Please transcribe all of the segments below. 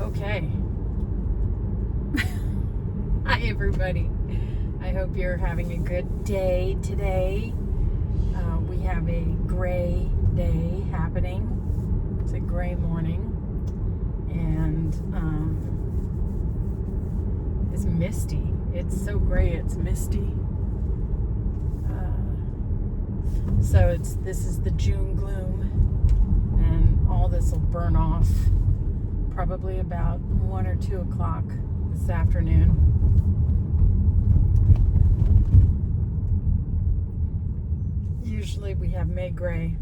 Okay. Hi, everybody. I hope you're having a good day today. We have a gray day happening. It's a gray morning. And it's misty. It's so gray, it's misty. So this is the June gloom. And all this will burn off probably about 1 or 2 o'clock this afternoon. Usually we have May gray,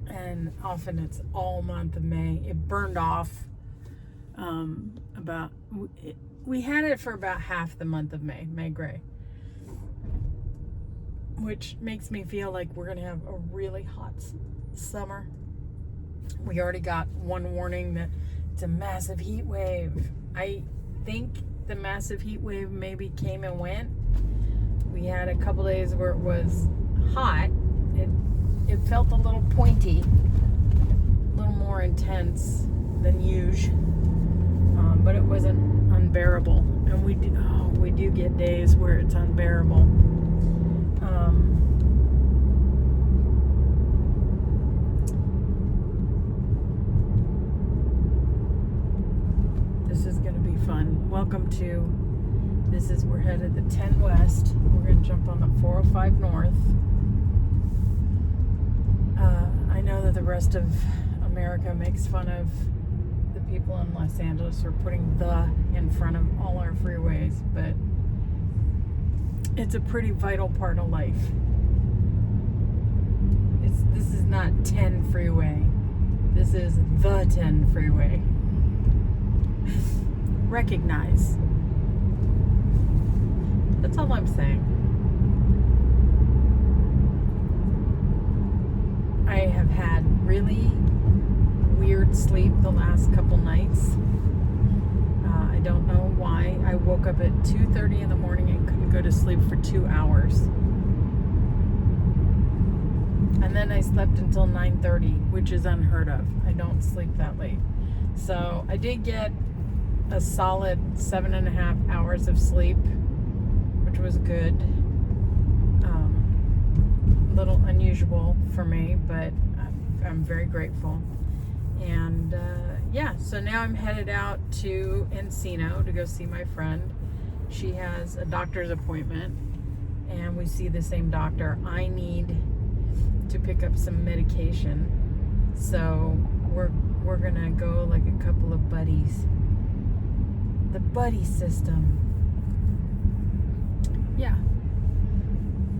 and often it's all month of May. It burned off we had it for about half the month of May gray, which makes me feel like we're going to have a really hot summer. We already got one warning that it's a massive heat wave. I think the massive heat wave maybe came and went. We had a couple days where it was hot. It felt a little pointy, a little more intense than usual, but it wasn't unbearable. And we do get days where it's unbearable. This is going to be fun. Welcome to, we're headed to 10 West. We're going to jump on the 405 North. I know that the rest of America makes fun of the people in Los Angeles for putting the in front of all our freeways, but it's a pretty vital part of life. This is not 10 freeway. This is the 10 freeway. Recognize. That's all I'm saying. I have had really weird sleep the last couple nights. I don't know why. I woke up at 2:30 in the morning and couldn't go to sleep for 2 hours. And then I slept until 9:30, which is unheard of. I don't sleep that late. So I did get a solid 7.5 hours of sleep, which was good. A little unusual for me, but I'm very grateful. And so now I'm headed out to Encino to go see my friend. She has a doctor's appointment, and we see the same doctor. I need to pick up some medication, so we're gonna go like a couple of buddies. The buddy system. Yeah.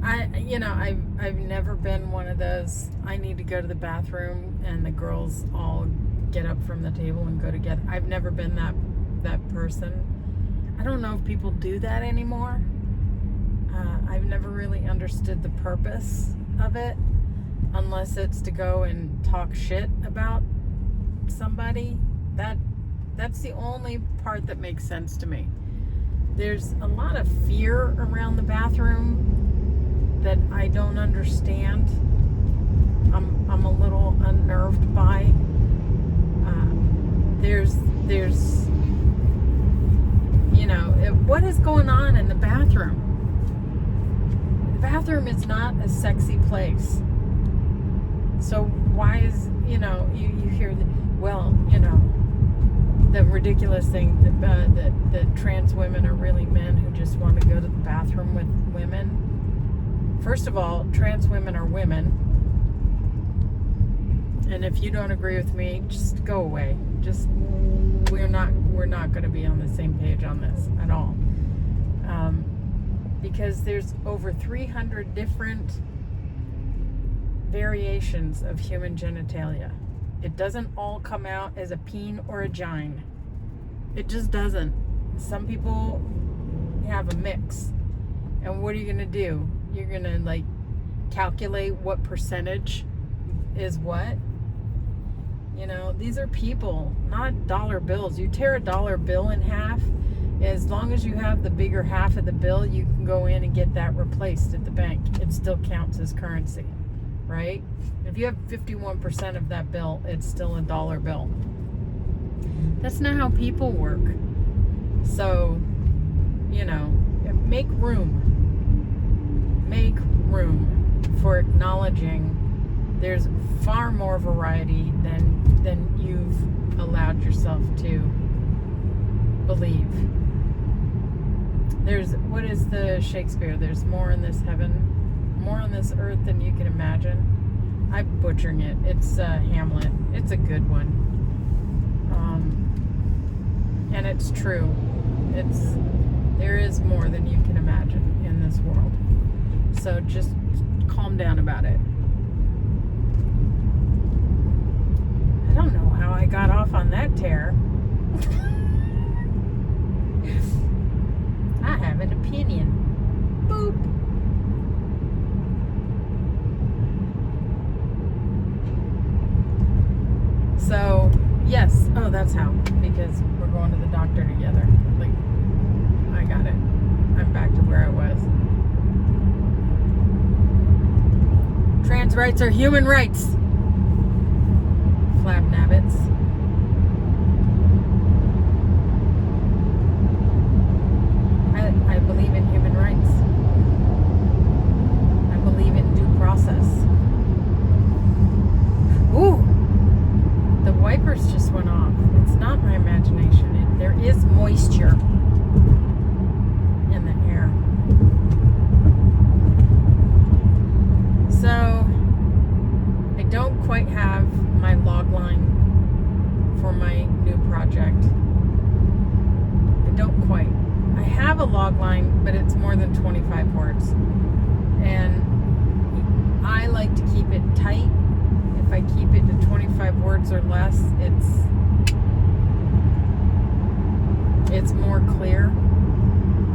I've never been one of those, I need to go to the bathroom and the girls all get up from the table and go together. I've never been that person. I don't know if people do that anymore. I've never really understood the purpose of it, unless it's to go and talk shit about somebody. That's the only part that makes sense to me. There's a lot of fear around the bathroom that I don't understand. I'm a little unnerved by. What is going on in the bathroom? The bathroom is not a sexy place. So why is, you hear the ridiculous thing that trans women are really men who just want to go to the bathroom with women. First of all, trans women are women. And if you don't agree with me, just go away. We're not going to be on the same page on this at all. Because there's over 300 different variations of human genitalia. It doesn't all come out as a peen or a gine. It just doesn't. Some people have a mix. And what are you going to do? You're going to calculate what percentage is what? These are people, not dollar bills. You tear a dollar bill in half, as long as you have the bigger half of the bill, you can go in and get that replaced at the bank. It still counts as currency, right? If you have 51% of that bill, it's still a dollar bill. That's not how people work. So, make room. Make room for acknowledging there's far more variety than you've allowed yourself to believe. What is the Shakespeare? There's more in this heaven, more on this earth than you can imagine. I'm butchering it. It's Hamlet. It's a good one. And it's true. There is more than you can imagine in this world. So just calm down about it. I don't know how I got off on that tear. I have an opinion. Boop. So, yes. Oh, that's how. Because we're going to the doctor together. I got it. I'm back to where I was. Trans rights are human rights. Flabnabbits. I believe in human rights. I believe in due process. Ooh! The wipers just went off. It's not my imagination. There is moisture in the air. So, I don't quite have my log line for my new project. I don't quite. I have a log line, but it's more than 25 words. And I like to keep it tight. If I keep it to 25 words or less, it's more clear.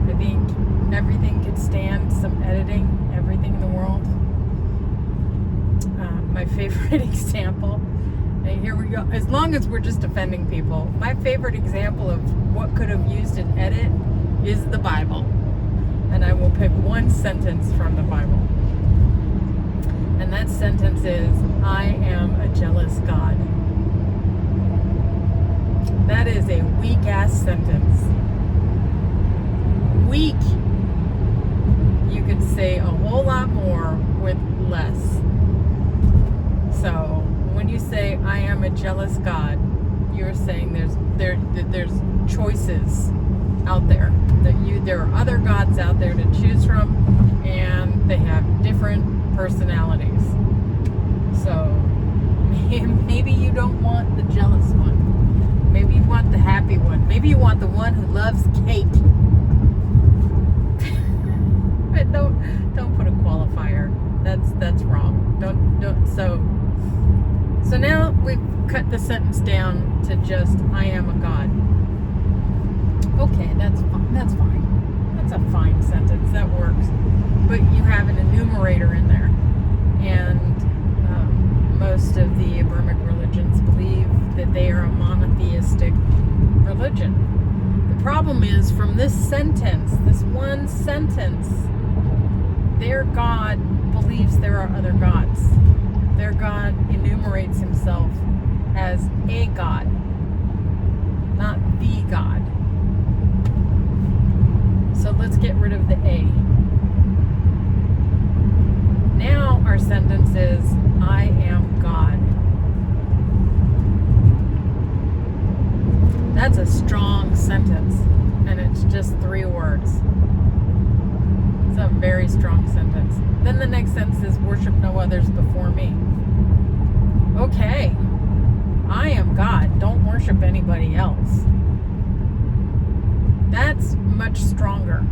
I think everything could stand some editing, everything in the world. My favorite example, and here we go, as long as we're just offending people, my favorite example of what could have used an edit is the Bible. And I will pick one sentence from the Bible. And that sentence is, I am a jealous God. That is a weak-ass sentence. Weak. You could say a whole lot more with less. So, when you say, I am a jealous God, you're saying there's choices out there. There are other gods out there to choose from, and they have different personalities. So, maybe you don't want the jealous one. Maybe you want the happy one. Maybe you want the one who loves cake. But don't put a qualifier. That's wrong. Don't. So now we've cut the sentence down to just I am a God. Okay, that's fine. That's a fine sentence. That works. But you have an enumerator in there, and most of the Abrahamic religions believe that they are a monotheistic religion. The problem is, from this sentence, this one sentence, their God believes there are other gods. Their God enumerates himself as a God, not the God. So let's get rid of the A. Now our sentence is, I am God. That's a strong sentence, and it's just 3 words. It's a very strong sentence. Then the next sentence is, worship no others before me. Okay, I am God. Don't worship anybody else. That's much stronger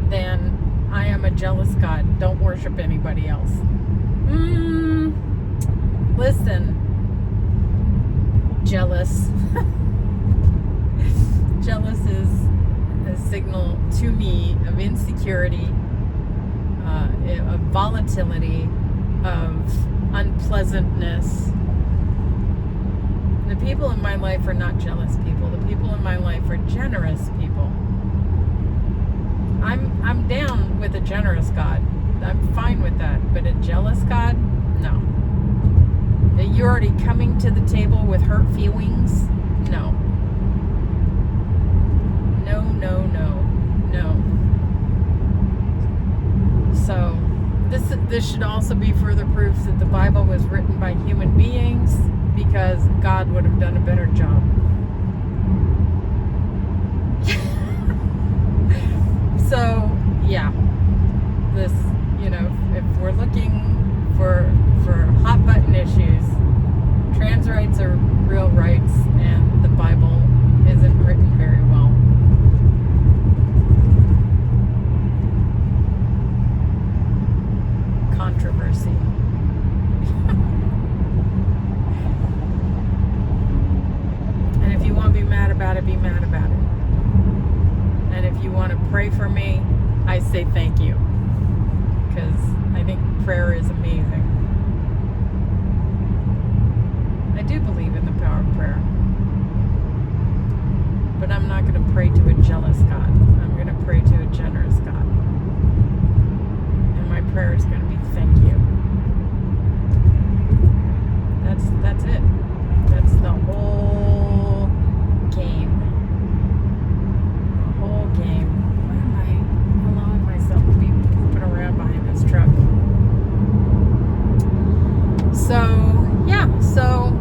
than I am a jealous God. Don't worship anybody else. Listen, jealous. Jealous is a signal to me of insecurity, of volatility, of unpleasantness. The people in my life are not jealous people. The people in my life are generous people. I'm down with a generous God. I'm fine with that. But a jealous God? No. You're already coming to the table with hurt feelings. No. No, no, no, no. So this should also be further proof that the Bible was written by human beings, because God would have done a better job. So yeah, this, if we're looking for hot button issues, trans rights are real rights, and the Bible isn't written very well. Controversy. And if you want to be mad about it, be mad about it. And if you want to pray for me, I say thank you, because I think prayer is amazing. I do believe in the power of prayer, but I'm not going to pray to a jealous God. I'm going to pray to a generous God. And my prayer is going to be thank you. That's it. That's the whole game. The whole game. Why am I allowing myself to be pooping around behind this truck? So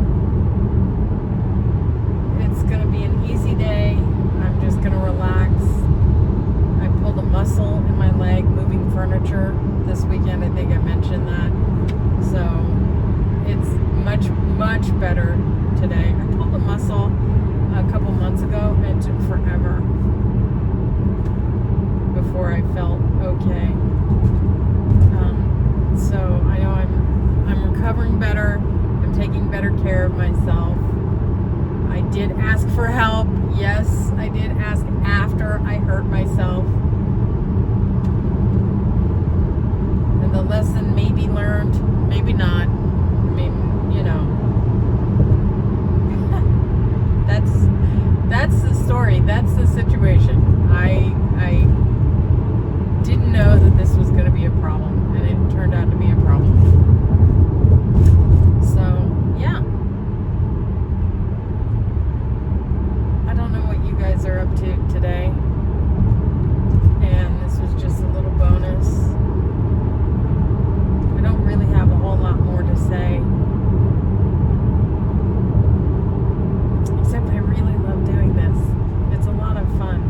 it's going to be an easy day. I'm just going to relax. I pulled a muscle in my leg moving furniture this weekend. I think I mentioned that. So it's much, much better today. I pulled a muscle a couple months ago, and it took forever before I felt okay. So I know I'm recovering better. I'm taking better care of myself. I did ask for help. Yes, I did ask after I hurt myself. And the lesson may be learned, maybe not. I mean, that's the story. That's the situation. I didn't know that this was going to be a problem, and it turned out to be a problem. So, yeah. I don't know what you guys are up to today, and this was just a little bonus. I don't really have a whole lot more to say, except I really love doing this. It's a lot of fun.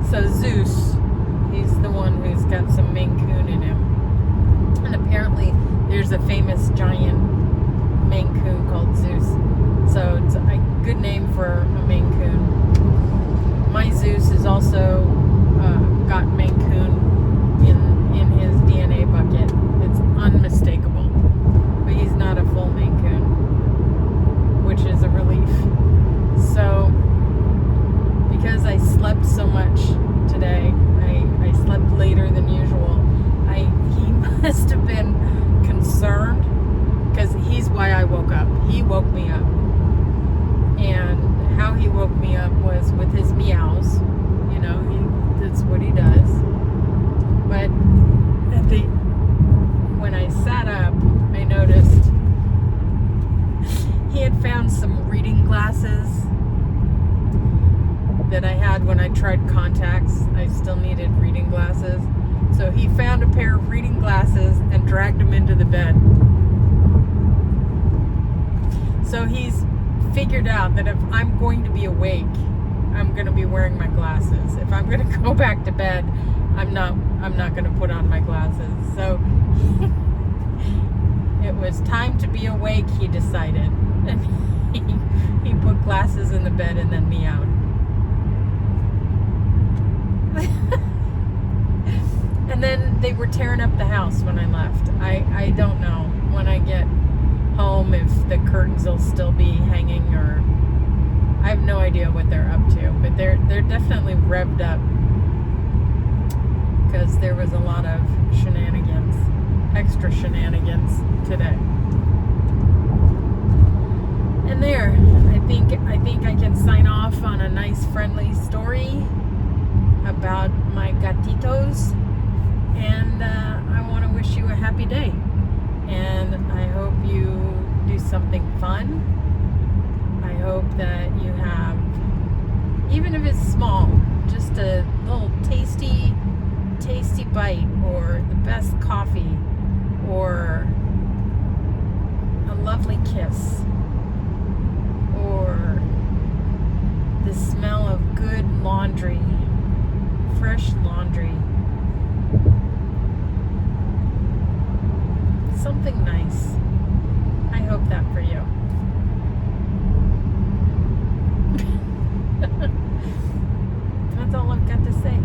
So Zeus, he's the one who's got some Maine Coon in him. And apparently there's a famous giant Maine Coon called Zeus. So it's a good name for a Maine Coon. My Zeus is also got Maine Coon in his DNA bucket. It's unmistakable. But he's not a full Maine Coon, which is a relief. So because I slept so much today, I slept later than usual. He must have been concerned, because he's why I woke up. He woke me up, and how he woke me up was with his meows. That's what he does. But when I sat up, I noticed he had found some reading glasses that I had when I tried contacts. I still needed reading glasses. So he found a pair of reading glasses and dragged them into the bed. So he's figured out that if I'm going to be awake, I'm going to be wearing my glasses. If I'm going to go back to bed, I'm not going to put on my glasses. So it was time to be awake, he decided. And he put glasses in the bed and then meowed. And then they were tearing up the house when I left. I don't know when I get home if the curtains will still be hanging, or I have no idea what they're up to, but they're definitely revved up, because there was a lot of shenanigans. extra shenanigans today. And there, I think I can sign off on a nice friendly story about my gatitos, and I want to wish you a happy day, and I hope you do something fun. I hope that you have, even if it's small, just a little tasty bite, or the best coffee, or a lovely kiss, or the smell of good laundry, fresh laundry. Something nice. I hope that for you. That's all I've got to say.